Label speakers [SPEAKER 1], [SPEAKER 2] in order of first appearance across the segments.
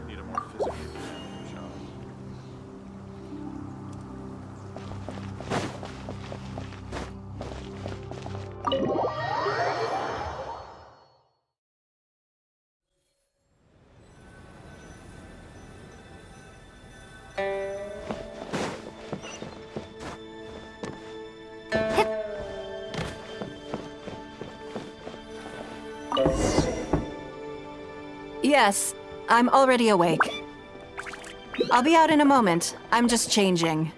[SPEAKER 1] Need a more physical job.
[SPEAKER 2] Yes, I'm already awake. I'll be out in a moment. I'm just changing.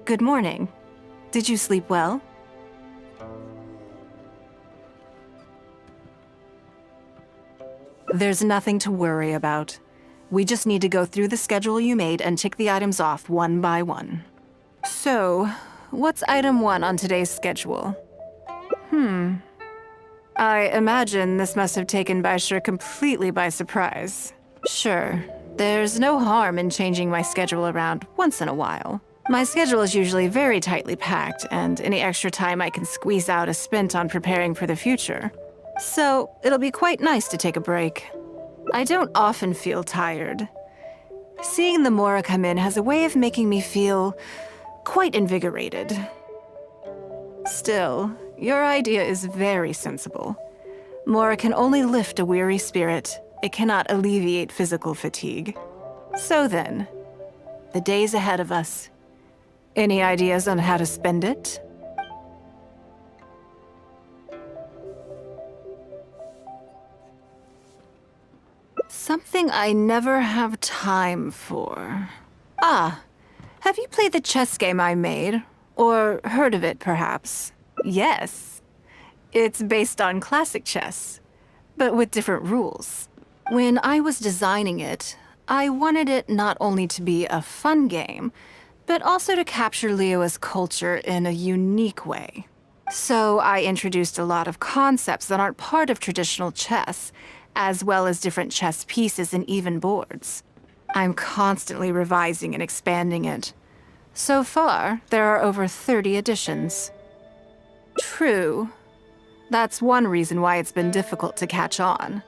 [SPEAKER 2] Good morning. Did you sleep well? There's nothing to worry about. We just need to go through the schedule you made and tick the items off one by one. So, what's item 1 on today's schedule? I imagine this must have taken Baisher completely by surprise. Sure, there's no harm in changing my schedule around once in a while. My schedule is usually very tightly packed, and any extra time I can squeeze out is spent on preparing for the future. So, it'll be quite nice to take a break. I don't often feel tired. Seeing the Mora come in has a way of making me feel quite invigorated. Still, your idea is very sensible. Mora can only lift a weary spirit. It cannot alleviate physical fatigue. So then, the days ahead of us. Any ideas on how to spend it? Something I never have time for. Ah, have you played the chess game I made? Or heard of it, perhaps? Yes. It's based on classic chess, but with different rules. When I was designing it, I wanted it not only to be a fun game, but also to capture Liyue's culture in a unique way. So I introduced a lot of concepts that aren't part of traditional chess, as well as different chess pieces and even boards. I'm constantly revising and expanding it. So far, there are over 30 editions. True. That's one reason why it's been difficult to catch on.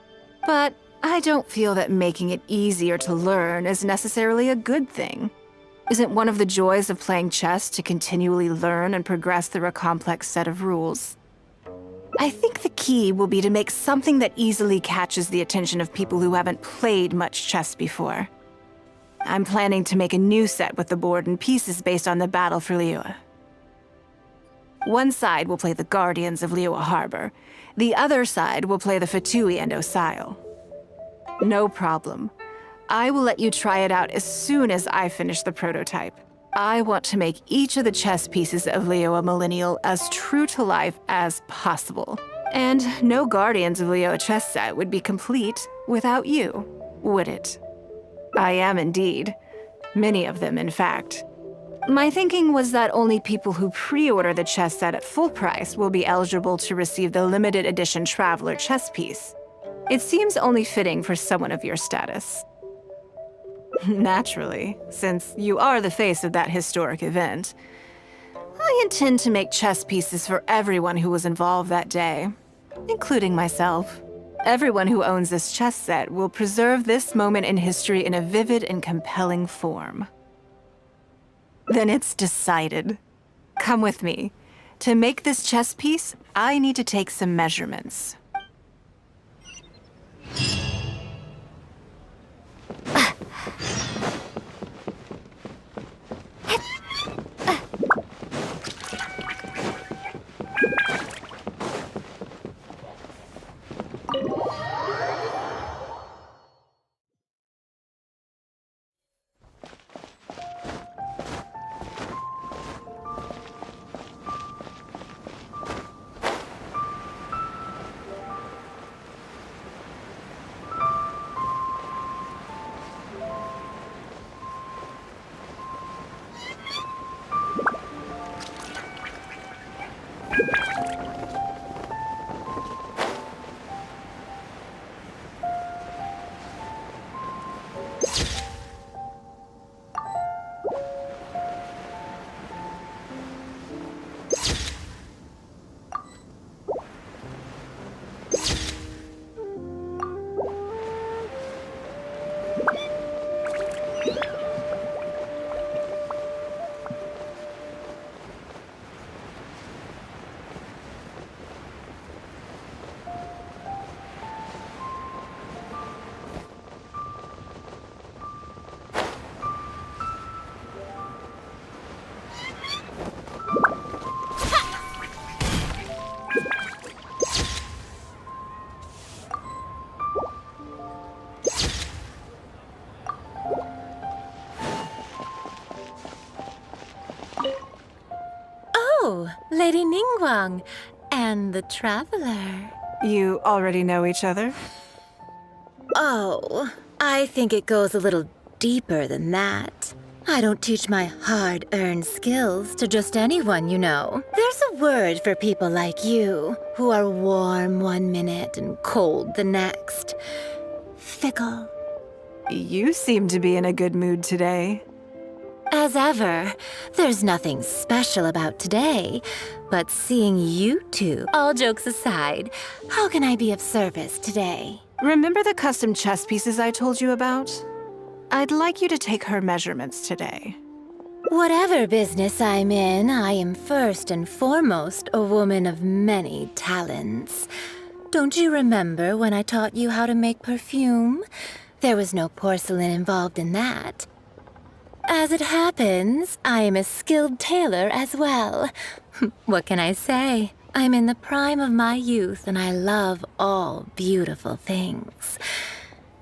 [SPEAKER 2] But I don't feel that making it easier to learn is necessarily a good thing. Isn't one of the joys of playing chess to continually learn and progress through a complex set of rules? I think the key will be to make something that easily catches the attention of people who haven't played much chess before. I'm planning to make a new set with the board and pieces based on the battle for Liyue. One side will play the Guardians of Liyue Harbor. The other side will play the Fatui and Osile. No problem. I will let you try it out as soon as I finish the prototype. I want to make each of the chess pieces of Liyue Millennial as true to life as possible. And no Guardians of Liyue chess set would be complete without you, would it? I am indeed. Many of them, in fact. My thinking was that only people who pre-order the chess set at full price will be eligible to receive the limited edition Traveler chess piece. It seems only fitting for someone of your status. Naturally, since you are the face of that historic event. I intend to make chess pieces for everyone who was involved that day, including myself. Everyone who owns this chess set will preserve this moment in history in a vivid and compelling form. Then it's decided. Come with me. To make this chess piece, I need to take some measurements.
[SPEAKER 3] Lady Ningguang and the Traveler.
[SPEAKER 2] You already know each other?
[SPEAKER 3] Oh, I think it goes a little deeper than that. I don't teach my hard-earned skills to just anyone, you know. There's a word for people like you, who are warm one minute and cold the next. Fickle.
[SPEAKER 2] You seem to be in a good mood today.
[SPEAKER 3] As ever, there's nothing special about today, but seeing you two, all jokes aside, how can I be of service today?
[SPEAKER 2] Remember the custom chess pieces I told you about? I'd like you to take her measurements today.
[SPEAKER 3] Whatever business I'm in, I am first and foremost a woman of many talents. Don't you remember when I taught you how to make perfume? There was no porcelain involved in that. As it happens, I am a skilled tailor as well. What can I say? I'm in the prime of my youth and I love all beautiful things.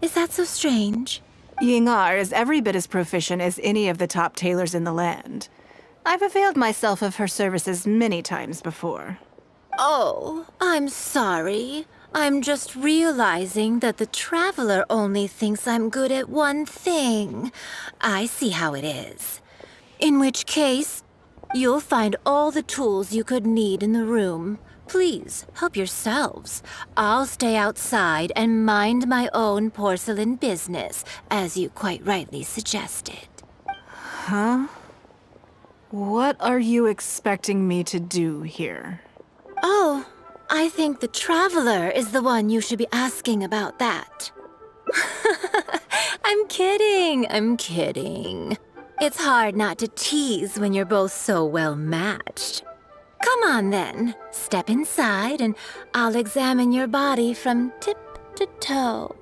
[SPEAKER 3] Is that so strange?
[SPEAKER 2] Ying-ar is every bit as proficient as any of the top tailors in the land. I've availed myself of her services many times before.
[SPEAKER 3] Oh, I'm sorry. I'm just realizing that the Traveler only thinks I'm good at one thing. I see how it is. In which case, you'll find all the tools you could need in the room. Please, help yourselves. I'll stay outside and mind my own porcelain business, as you quite rightly suggested.
[SPEAKER 2] Huh? What are you expecting me to do here?
[SPEAKER 3] Oh, I think the Traveler is the one you should be asking about that. I'm kidding. It's hard not to tease when you're both so well matched. Come on then, step inside and I'll examine your body from tip to toe.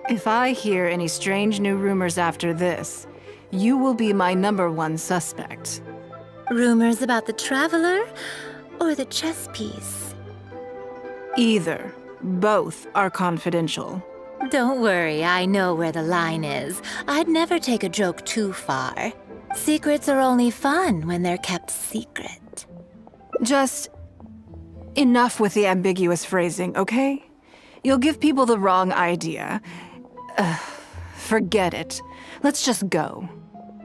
[SPEAKER 2] If I hear any strange new rumors after this, you will be my #1 suspect.
[SPEAKER 3] Rumors about the Traveler or the chess piece?
[SPEAKER 2] Either. Both are confidential.
[SPEAKER 3] Don't worry, I know where the line is. I'd never take a joke too far. Secrets are only fun when they're kept secret.
[SPEAKER 2] Just enough with the ambiguous phrasing, okay? You'll give people the wrong idea. Forget it. Let's just go.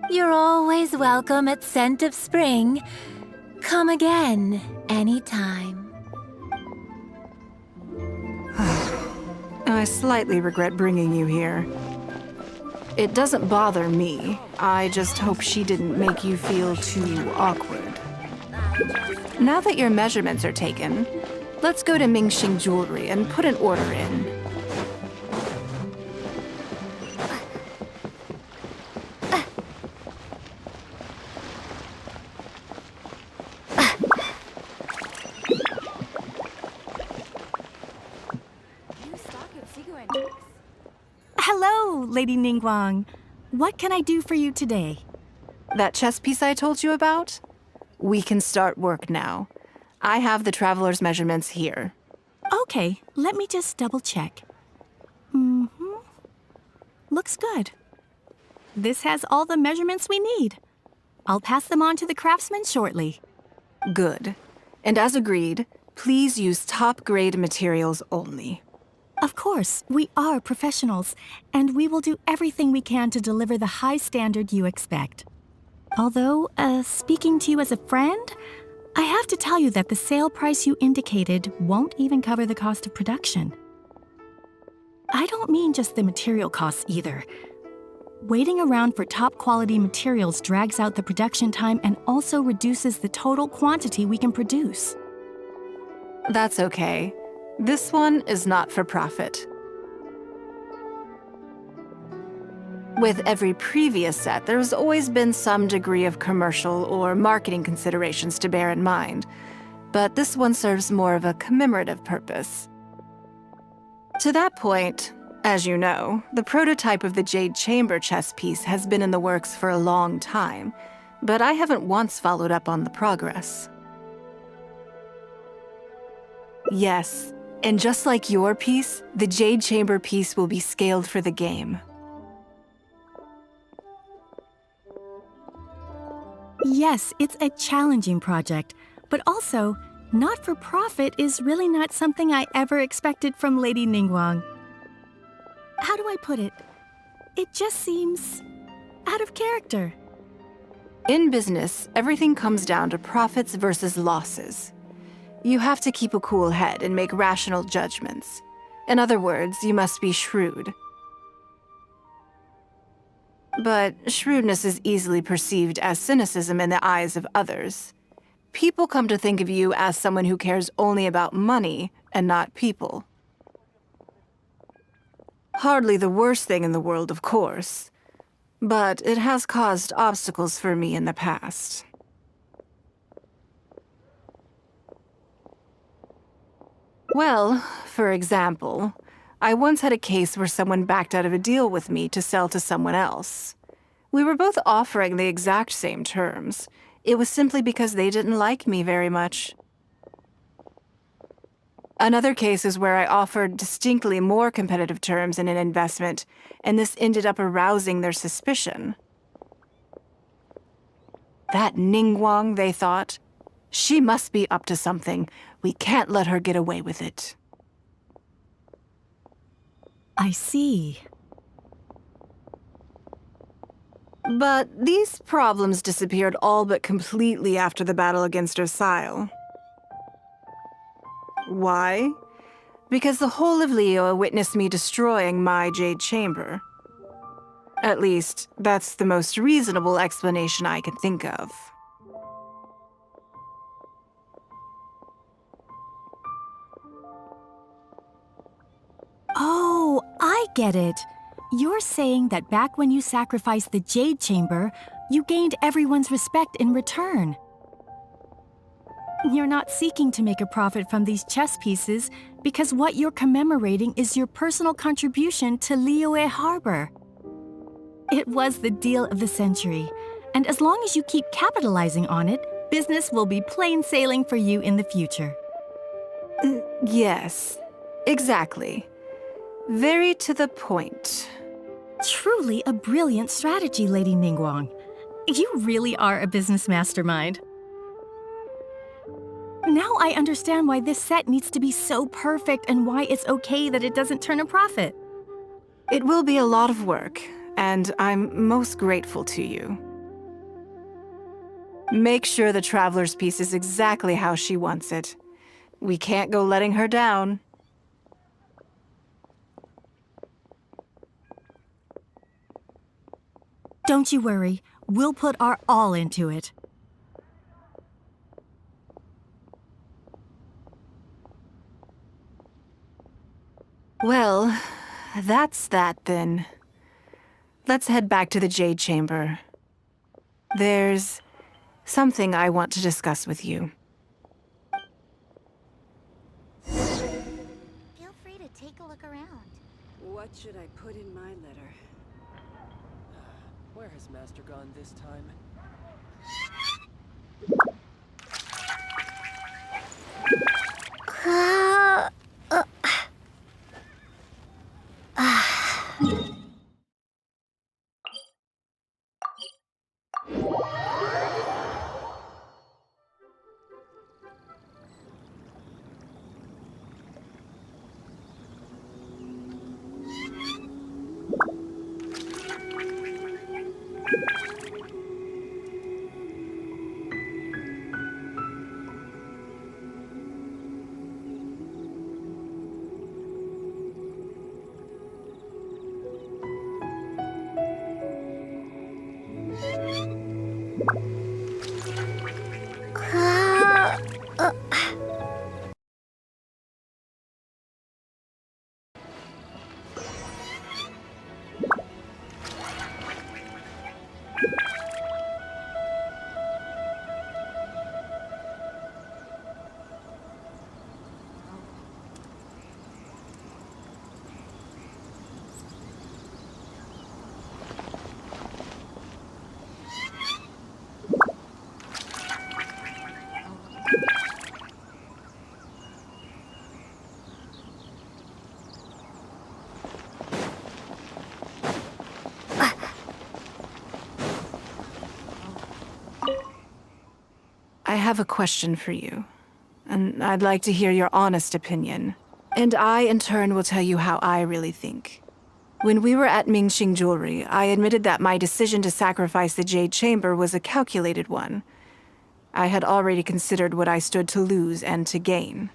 [SPEAKER 3] You're always welcome at Scent of Spring. Come again, anytime.
[SPEAKER 2] I slightly regret bringing you here. It doesn't bother me. I just hope she didn't make you feel too awkward. Now that your measurements are taken, let's go to Mingxing Jewelry and put an order in.
[SPEAKER 4] Hello, Lady Ningguang. What can I do for you today?
[SPEAKER 2] That chess piece I told you about? We can start work now. I have the Traveler's measurements here.
[SPEAKER 4] Okay, let me just double check. Looks good. This has all the measurements we need. I'll pass them on to the craftsman shortly.
[SPEAKER 2] Good. And as agreed, please use top-grade materials only.
[SPEAKER 4] Of course, we are professionals, and we will do everything we can to deliver the high standard you expect. Although, speaking to you as a friend, I have to tell you that the sale price you indicated won't even cover the cost of production. I don't mean just the material costs either. Waiting around for top-quality materials drags out the production time and also reduces the total quantity we can produce.
[SPEAKER 2] That's okay. This one is not for profit. With every previous set, there's always been some degree of commercial or marketing considerations to bear in mind, but this one serves more of a commemorative purpose. To that point, as you know, the prototype of the Jade Chamber chess piece has been in the works for a long time, but I haven't once followed up on the progress. Yes, and just like your piece, the Jade Chamber piece will be scaled for the game.
[SPEAKER 4] Yes, it's a challenging project, but also, not for profit is really not something I ever expected from Lady Ningguang. How do I put it? It just seems out of character.
[SPEAKER 2] In business, everything comes down to profits versus losses. You have to keep a cool head and make rational judgments. In other words, you must be shrewd. But shrewdness is easily perceived as cynicism in the eyes of others. People come to think of you as someone who cares only about money and not people. Hardly the worst thing in the world, of course, but it has caused obstacles for me in the past. Well, for example, I once had a case where someone backed out of a deal with me to sell to someone else. We were both offering the exact same terms. It was simply because they didn't like me very much. Another case is where I offered distinctly more competitive terms in an investment, and this ended up arousing their suspicion. That Ningguang, they thought. She must be up to something. We can't let her get away with it.
[SPEAKER 4] I see.
[SPEAKER 2] But these problems disappeared all but completely after the battle against Osile. Why? Because the whole of Liyue witnessed me destroying my Jade Chamber. At least, that's the most reasonable explanation I can think of.
[SPEAKER 4] Oh, I get it. You're saying that back when you sacrificed the Jade Chamber, you gained everyone's respect in return. You're not seeking to make a profit from these chess pieces because what you're commemorating is your personal contribution to Liyue Harbor. It was the deal of the century, and as long as you keep capitalizing on it, business will be plain sailing for you in the future.
[SPEAKER 2] Yes, exactly. Very to the point.
[SPEAKER 4] Truly a brilliant strategy, Lady Ningguang. You really are a business mastermind. Now I understand why this set needs to be so perfect and why it's okay that it doesn't turn a profit.
[SPEAKER 2] It will be a lot of work, and I'm most grateful to you. Make sure the Traveler's piece is exactly how she wants it. We can't go letting her down.
[SPEAKER 4] Don't you worry, we'll put our all into it.
[SPEAKER 2] Well, that's that then. Let's head back to the Jade Chamber. There's something I want to discuss with you.
[SPEAKER 5] Feel free to take a look around.
[SPEAKER 6] What should I put in my letter? Where has Master gone this time?
[SPEAKER 2] I have a question for you, and I'd like to hear your honest opinion. And I, in turn, will tell you how I really think. When we were at Mingxing Jewelry, I admitted that my decision to sacrifice the Jade Chamber was a calculated one. I had already considered what I stood to lose and to gain.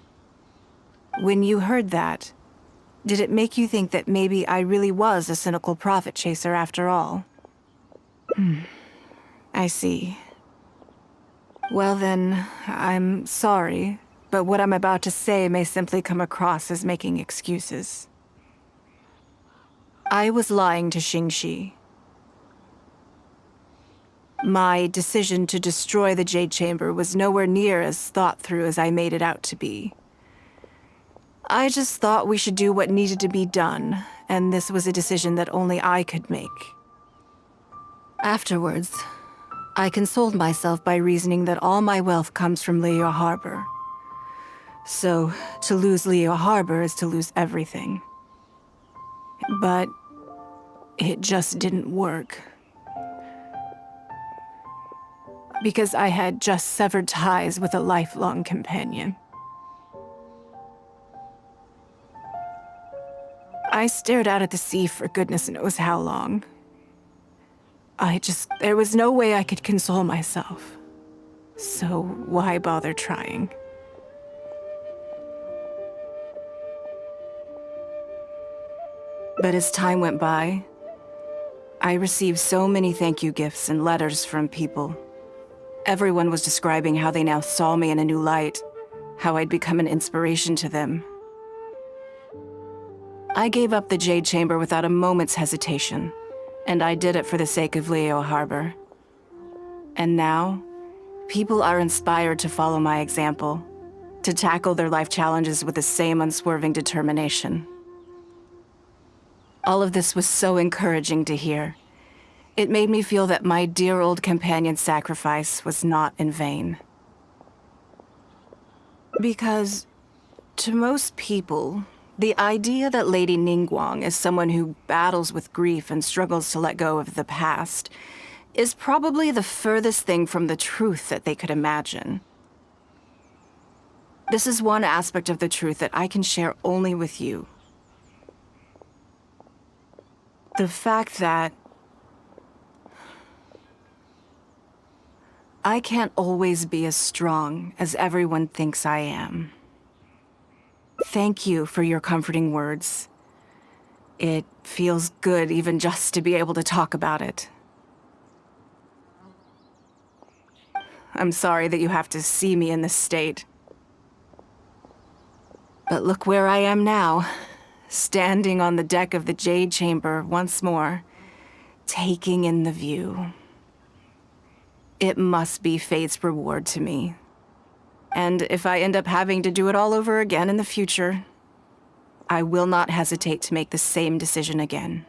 [SPEAKER 2] When you heard that, did it make you think that maybe I really was a cynical profit chaser after all? I see. Well then, I'm sorry, but what I'm about to say may simply come across as making excuses. I was lying to Xingxi. My decision to destroy the Jade Chamber was nowhere near as thought through as I made it out to be. I just thought we should do what needed to be done, and this was a decision that only I could make. Afterwards, I consoled myself by reasoning that all my wealth comes from Leo Harbor. So, to lose Leo Harbor is to lose everything. But it just didn't work. Because I had just severed ties with a lifelong companion. I stared out at the sea for goodness knows how long. There was no way I could console myself. So why bother trying? But as time went by, I received so many thank you gifts and letters from people. Everyone was describing how they now saw me in a new light, how I'd become an inspiration to them. I gave up the Jade Chamber without a moment's hesitation, and I did it for the sake of Leo Harbor. And now, people are inspired to follow my example, to tackle their life challenges with the same unswerving determination. All of this was so encouraging to hear. It made me feel that my dear old companion's sacrifice was not in vain. Because, to most people, the idea that Lady Ningguang is someone who battles with grief and struggles to let go of the past is probably the furthest thing from the truth that they could imagine. This is one aspect of the truth that I can share only with you. The fact that I can't always be as strong as everyone thinks I am. Thank you for your comforting words. It feels good even just to be able to talk about it. I'm sorry that you have to see me in this state. But look where I am now, standing on the deck of the Jade Chamber once more, taking in the view. It must be fate's reward to me. And if I end up having to do it all over again in the future, I will not hesitate to make the same decision again.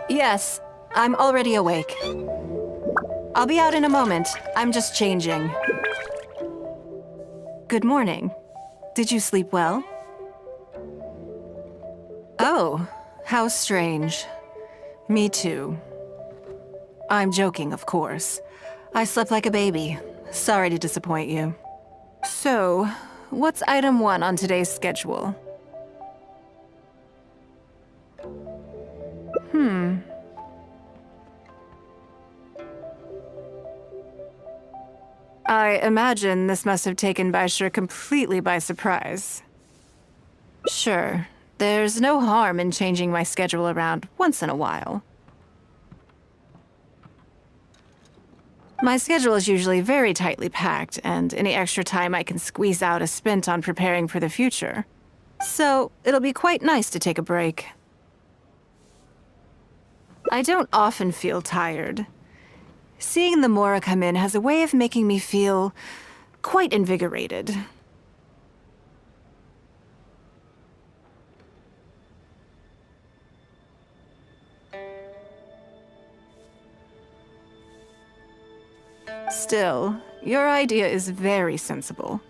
[SPEAKER 2] Yes, I'm already awake. I'll be out in a moment. I'm just changing. Good morning. Did you sleep well? Oh, how strange. Me too. I'm joking, of course. I slept like a baby. Sorry to disappoint you. So, what's item 1 on today's schedule? I imagine this must have taken Baisher completely by surprise. Sure, there's no harm in changing my schedule around once in a while. My schedule is usually very tightly packed, and any extra time I can squeeze out is spent on preparing for the future. So, it'll be quite nice to take a break. I don't often feel tired. Seeing the Mora come in has a way of making me feel quite invigorated. Still, your idea is very sensible.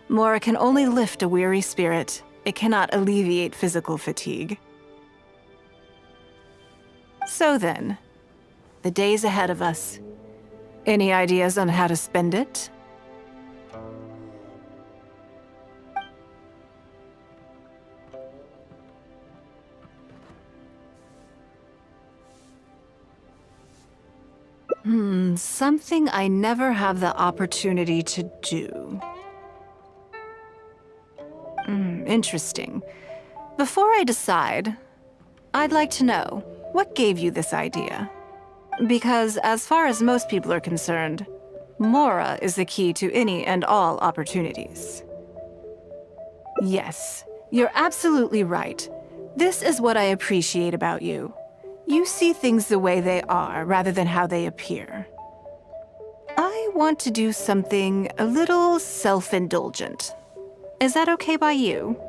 [SPEAKER 2] Mora can only lift a weary spirit. It cannot alleviate physical fatigue. So then, the days ahead of us. Any ideas on how to spend it? Something I never have the opportunity to do. Interesting. Before I decide, I'd like to know, what gave you this idea? Because as far as most people are concerned, Mora is the key to any and all opportunities. Yes, you're absolutely right. This is what I appreciate about you. You see things the way they are, rather than how they appear. I want to do something a little self-indulgent. Is that okay by you?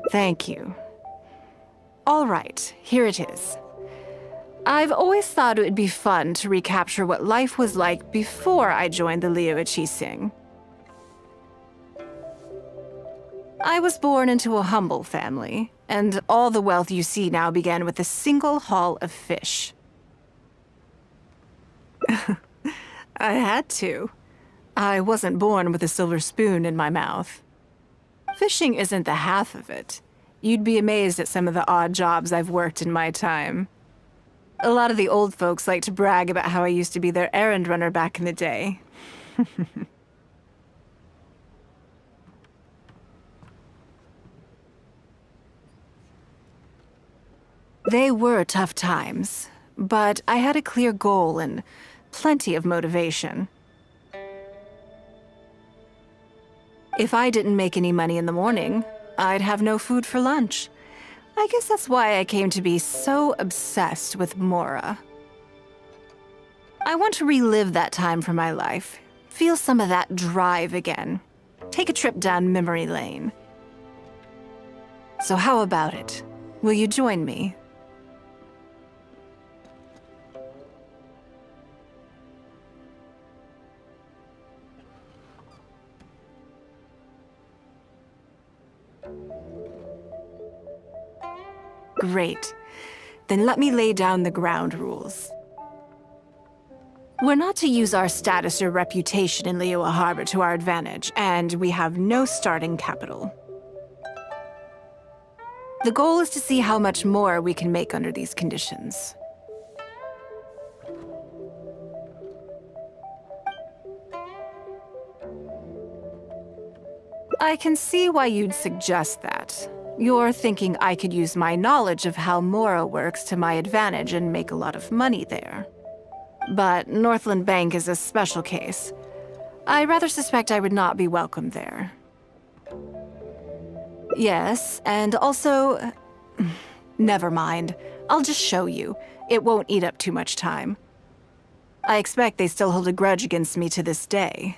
[SPEAKER 2] Thank you. All right, here it is. I've always thought it would be fun to recapture what life was like before I joined the Liu Qixing. I was born into a humble family, and all the wealth you see now began with a single haul of fish. I had to. I wasn't born with a silver spoon in my mouth. Fishing isn't the half of it. You'd be amazed at some of the odd jobs I've worked in my time. A lot of the old folks like to brag about how I used to be their errand runner back in the day. They were tough times, but I had a clear goal and plenty of motivation. If I didn't make any money in the morning, I'd have no food for lunch. I guess that's why I came to be so obsessed with Mora. I want to relive that time from my life, feel some of that drive again, take a trip down memory lane. So how about it? Will you join me? Great. Then let me lay down the ground rules. We're not to use our status or reputation in Liyue Harbor to our advantage, and we have no starting capital. The goal is to see how much more we can make under these conditions. I can see why you'd suggest that. You're thinking I could use my knowledge of how Mora works to my advantage and make a lot of money there. But Northland Bank is a special case. I rather suspect I would not be welcome there. Yes, and also... Never mind. I'll just show you. It won't eat up too much time. I expect they still hold a grudge against me to this day.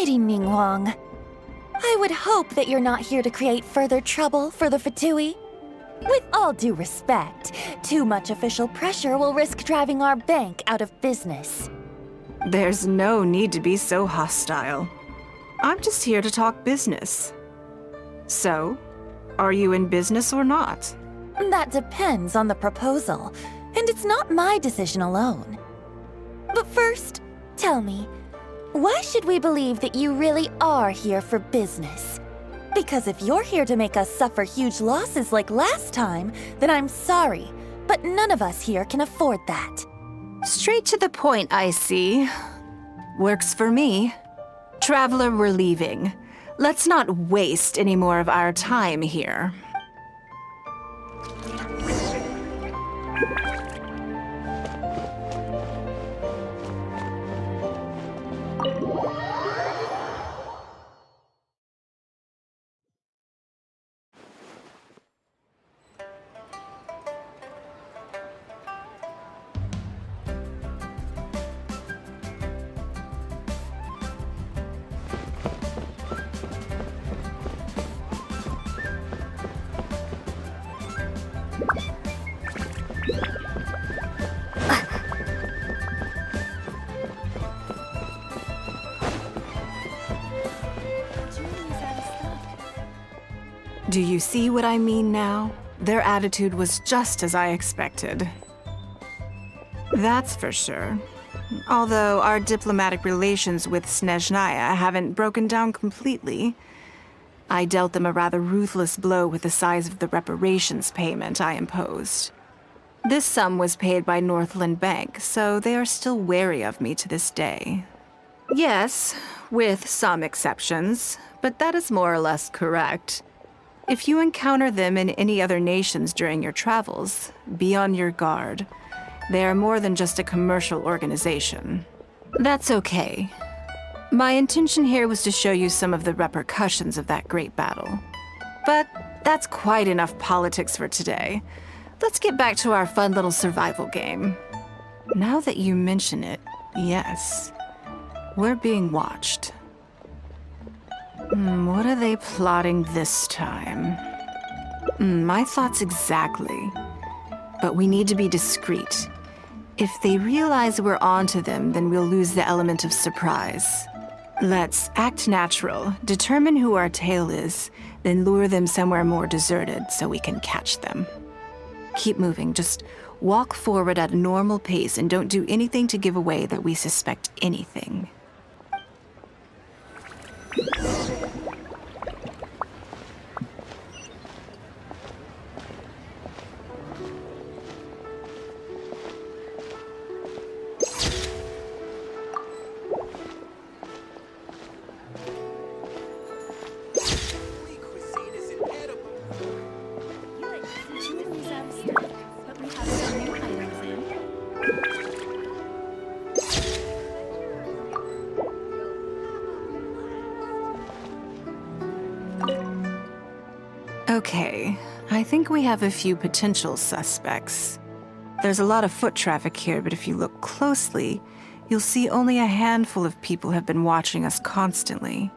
[SPEAKER 3] Lady Ningguang, I would hope that you're not here to create further trouble for the Fatui. With all due respect, too much official pressure will risk driving our bank out of business.
[SPEAKER 2] There's no need to be so hostile. I'm just here to talk business. So, are you in business or not?
[SPEAKER 3] That depends on the proposal, and it's not my decision alone. But first, tell me, why should we believe that you really are here for business? Because if you're here to make us suffer huge losses like last time, then I'm sorry, but none of us here can afford that.
[SPEAKER 2] Straight to the point, I see. Works for me. Traveler, we're leaving. Let's not waste any more of our time here. Do you see what I mean now? Their attitude was just as I expected. That's for sure. Although our diplomatic relations with Snezhnaya haven't broken down completely. I dealt them a rather ruthless blow with the size of the reparations payment I imposed. This sum was paid by Northland Bank, so they are still wary of me to this day. Yes, with some exceptions, but that is more or less correct. If you encounter them in any other nations during your travels, be on your guard. They are more than just a commercial organization. That's okay. My intention here was to show you some of the repercussions of that great battle. But that's quite enough politics for today. Let's get back to our fun little survival game. Now that you mention it, yes. We're being watched. What are they plotting this time? My thoughts exactly. But we need to be discreet. If they realize we're onto them, then we'll lose the element of surprise. Let's act natural, determine who our tail is, then lure them somewhere more deserted so we can catch them. Keep moving, just walk forward at a normal pace and don't do anything to give away that we suspect anything.
[SPEAKER 4] But we have some new items in.
[SPEAKER 2] Okay, I think we have a few potential suspects. There's a lot of foot traffic here, but if you look closely, you'll see only a handful of people have been watching us constantly.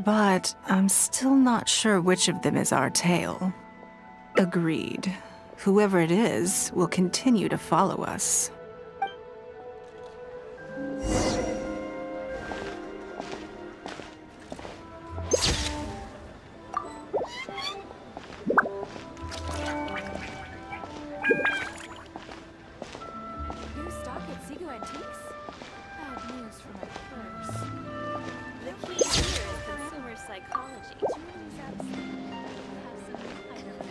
[SPEAKER 2] But I'm still not sure which of them is our tail. Agreed. Whoever it is will continue to follow us.
[SPEAKER 5] New stock at Seago Antiques? Bad news for my purse.
[SPEAKER 7] The key here is consumer psychology.
[SPEAKER 5] Julie's absent. Have some new items.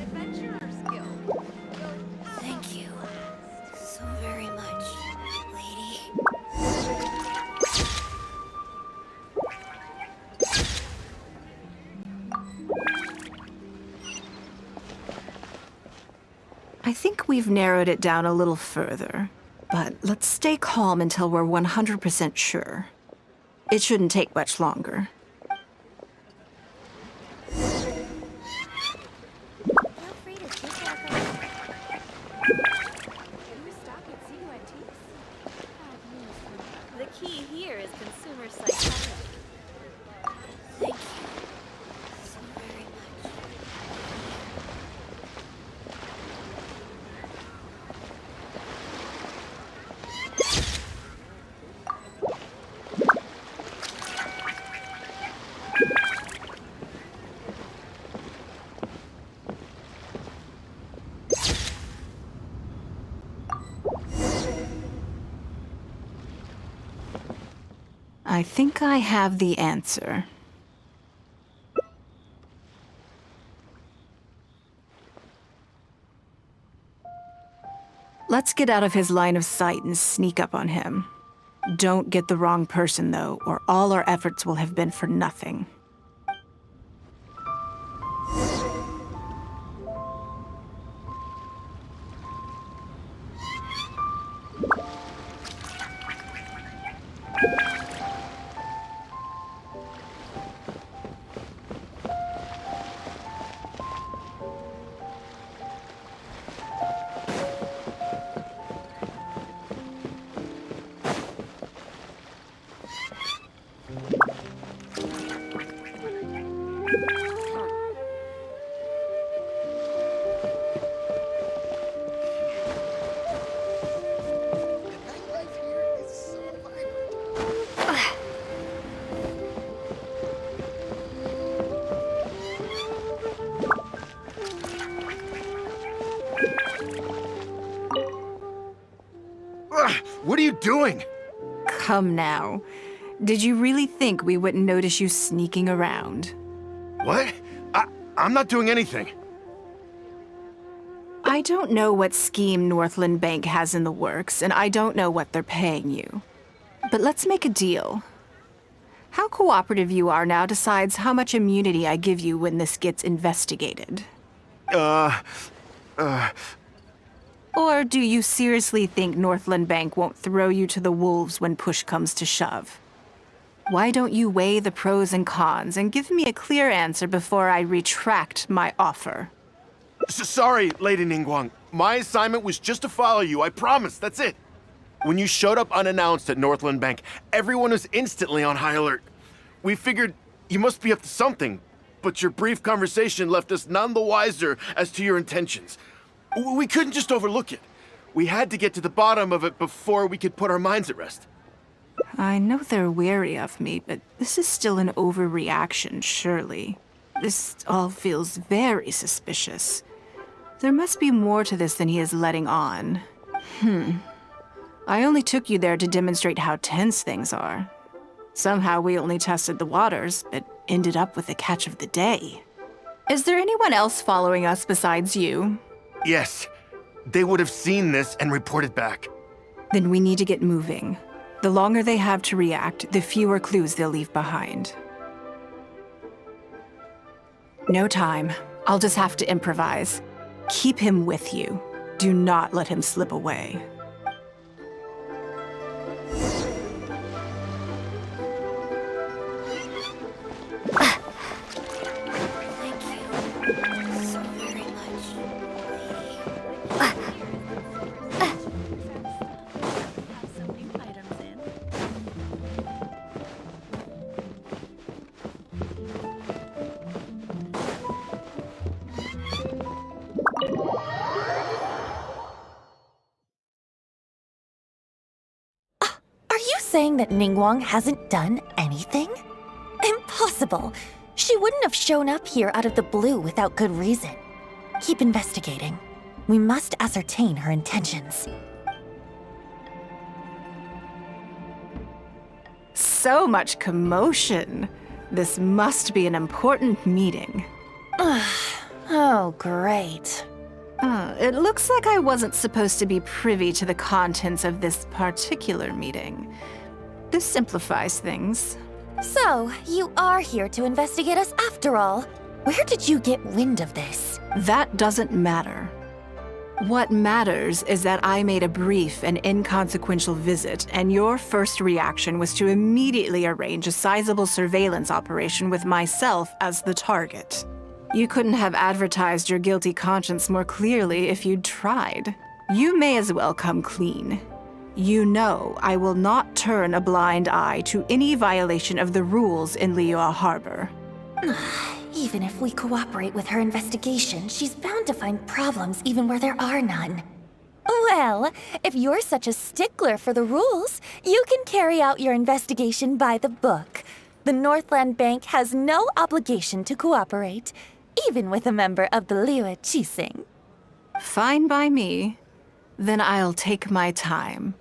[SPEAKER 7] Adventurer's Guild.
[SPEAKER 3] Thank you so very much, lady.
[SPEAKER 2] I think we've narrowed it down a little further, but let's stay calm until we're 100% sure. It shouldn't take much longer.
[SPEAKER 5] Feel free to take a look around. New stock at Seago Antiques? Bad news for my
[SPEAKER 7] The key here is consumer psychology.
[SPEAKER 3] Thank you so very much.
[SPEAKER 2] I think I have the answer. Let's get out of his line of sight and sneak up on him. Don't get the wrong person, though, or all our efforts will have been for nothing.
[SPEAKER 8] What are you doing?
[SPEAKER 2] Come now. Did you really think we wouldn't notice you sneaking around?
[SPEAKER 8] What? I'm not doing anything.
[SPEAKER 2] I don't know what scheme Northland Bank has in the works, and I don't know what they're paying you. But let's make a deal. How cooperative you are now decides how much immunity I give you when this gets investigated. Or do you seriously think Northland Bank won't throw you to the wolves when push comes to shove? Why don't you weigh the pros and cons and give me a clear answer before I retract my offer?
[SPEAKER 8] Sorry, Lady Ningguang. My assignment was just to follow you, I promise, that's it. When you showed up unannounced at Northland Bank, everyone was instantly on high alert. We figured you must be up to something, but your brief conversation left us none the wiser as to your intentions. We couldn't just overlook it. We had to get to the bottom of it before we could put our minds at rest.
[SPEAKER 2] I know they're wary of me, but this is still an overreaction, surely. This all feels very suspicious. There must be more to this than he is letting on. I only took you there to demonstrate how tense things are. Somehow we only tested the waters, but ended up with the catch of the day. Is there anyone else following us besides you?
[SPEAKER 8] Yes, they would have seen this and reported back.
[SPEAKER 2] Then we need to get moving. The longer they have to react, the fewer clues they'll leave behind. No time. I'll just have to improvise. Keep him with you. Do not let him slip away.
[SPEAKER 3] Thank you so very much.
[SPEAKER 7] Have some new items in.
[SPEAKER 3] Are you saying that Ningguang hasn't done anything? Impossible! She wouldn't have shown up here out of the blue without good reason. Keep investigating. We must ascertain her intentions.
[SPEAKER 2] So much commotion. This must be an important meeting.
[SPEAKER 3] Oh, great.
[SPEAKER 2] It looks like I wasn't supposed to be privy to the contents of this particular meeting. This simplifies things.
[SPEAKER 3] So, you are here to investigate us after all. Where did you get wind of this?
[SPEAKER 2] That doesn't matter. What matters is that I made a brief and inconsequential visit, and your first reaction was to immediately arrange a sizable surveillance operation with myself as the target. You couldn't have advertised your guilty conscience more clearly if you'd tried. You may as well come clean. You know I will not turn a blind eye to any violation of the rules in Liyue Harbor.
[SPEAKER 3] Even if we cooperate with her investigation, she's bound to find problems even where there are none. Well, if you're such a stickler for the rules, you can carry out your investigation by the book. The Northland Bank has no obligation to cooperate, even with a member of the Liyue Qixing.
[SPEAKER 2] Fine by me. Then I'll take my time.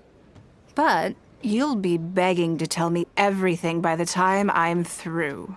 [SPEAKER 2] But you'll be begging to tell me everything by the time I'm through.